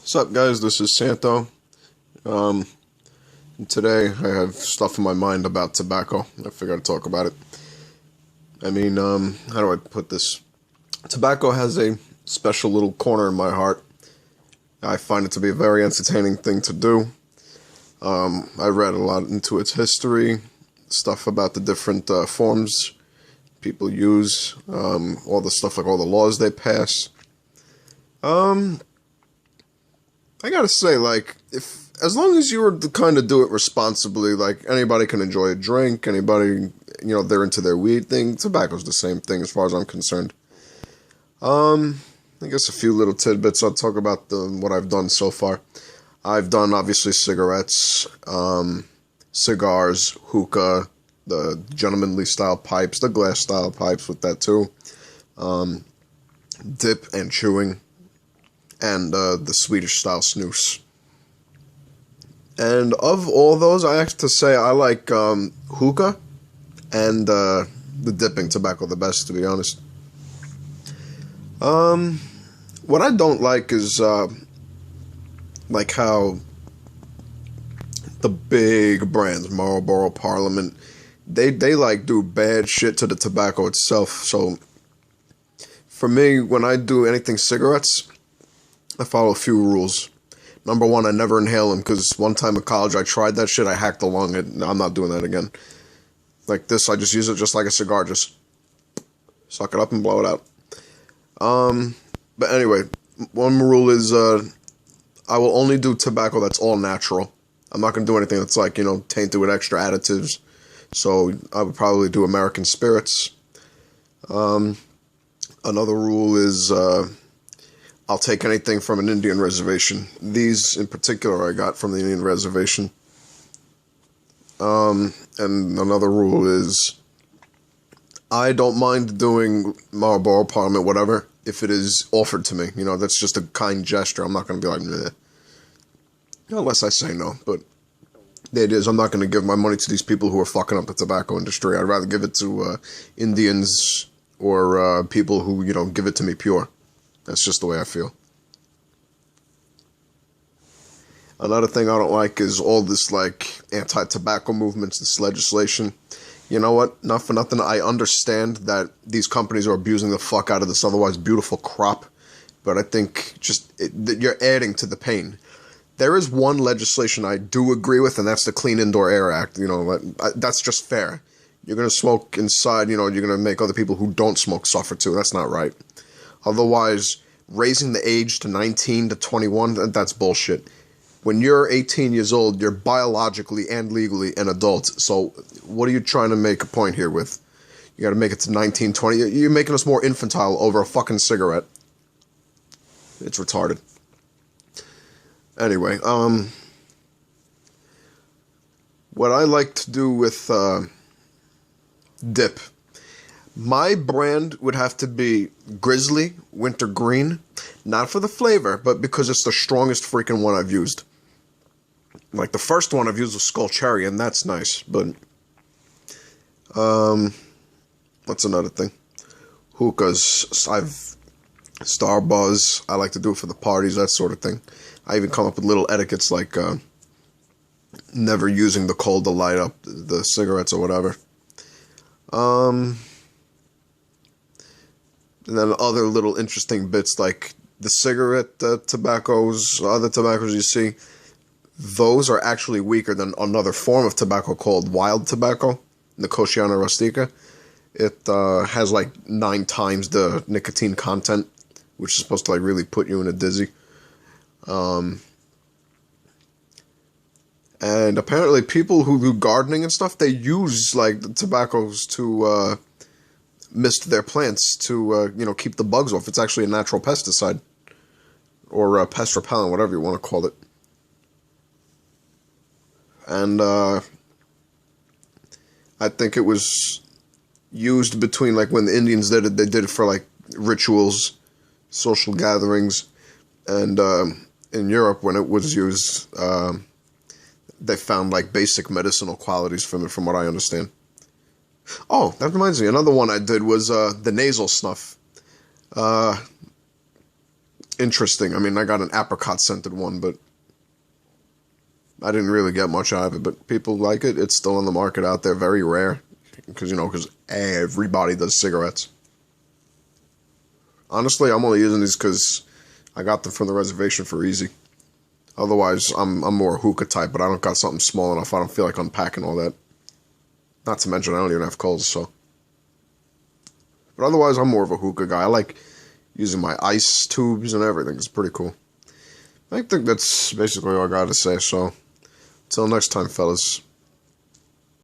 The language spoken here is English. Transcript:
What's up, guys? This is Santo. Um, Today I have stuff in my mind about tobacco. I figured I'd talk about it. How do I put this? Tobacco has a special little corner in my heart. I find it to be a very entertaining thing to do. I read a lot into its history, stuff about the different forms people use, all the stuff like all the laws they pass. I gotta say, like, if as long as you were to kind of do it responsibly, like anybody can enjoy a drink, anybody, they're into their weed thing. Tobacco's the same thing as far as I'm concerned. I guess a few little tidbits. I'll talk about what I've done so far. I've done obviously cigarettes, cigars, hookah, the gentlemanly style pipes, the glass style pipes with that too, dip and chewing, and the Swedish style snus. And of all those, I have to say I like hookah and the dipping tobacco the best, to be honest. What I don't like is like how the big brands, Marlboro, Parliament, they like do bad shit to the tobacco itself. So for me, when I do anything cigarettes, I follow a few rules. Number one, I never inhale them, because one time in college I tried that shit, I hacked a lung, and I'm not doing that again. Like this, I just use it just like a cigar, just suck it up and blow it out. But anyway, one rule is I will only do tobacco that's all natural. I'm not going to do anything that's like, tainted with extra additives. So I would probably do American spirits. Another rule is I'll take anything from an Indian reservation. These in particular I got from the Indian reservation. And another rule is I don't mind doing Marlboro, Parliament, whatever, if it is offered to me. That's just a kind gesture. I'm not going to be like, meh. Unless I say no. But it is. I'm not going to give my money to these people who are fucking up the tobacco industry. I'd rather give it to Indians or people who, give it to me pure. That's just the way I feel. Another thing I don't like is all this, like, anti-tobacco movements, this legislation. You know what? Not for nothing, I understand that these companies are abusing the fuck out of this otherwise beautiful crop, but I think that you're adding to the pain. There is one legislation I do agree with, and that's the Clean Indoor Air Act. That's just fair. You're going to smoke inside, you're going to make other people who don't smoke suffer too. That's not right. Otherwise, raising the age to 19 to 21, that's bullshit. When you're 18 years old, you're biologically and legally an adult. So what are you trying to make a point here with? You got to make it to 19, 20. You're making us more infantile over a fucking cigarette. It's retarded. Anyway, what I like to do with dip, my brand would have to be Grizzly Winter Green, not for the flavor, but because it's the strongest freaking one I've used. Like the first one I've used was Skull Cherry, and that's nice, but what's another thing? Hookahs, Star Buzz, I like to do it for the parties, that sort of thing. I even come up with little etiquettes like never using the coal to light up the cigarettes or whatever. And then other little interesting bits like the cigarette tobaccos, other tobaccos you see, those are actually weaker than another form of tobacco called wild tobacco, Nicotiana rustica. It has like 9 times the nicotine content, which is supposed to like really put you in a dizzy. And apparently people who do gardening and stuff, they use like the tobaccos to mist their plants to, keep the bugs off. It's actually a natural pesticide. Or pest repellent, whatever you want to call it. And I think it was used between, like, when the Indians did it, they did it for, like, rituals, social gatherings. And in Europe, when it was used, they found, like, basic medicinal qualities from it, from what I understand. Oh, that reminds me, another one I did was the nasal snuff. interesting. I mean, I got an apricot scented one, but I didn't really get much out of it. But people like it. It's still on the market out there. Very rare. Because, because everybody does cigarettes. Honestly, I'm only using these because I got them from the reservation for easy. Otherwise, I'm more hookah type, but I don't got something small enough. I don't feel like unpacking all that. Not to mention, I don't even have coals, so. But otherwise, I'm more of a hookah guy. I like using my ice tubes and everything. It's pretty cool. I think that's basically all I got to say, so. Until next time, fellas.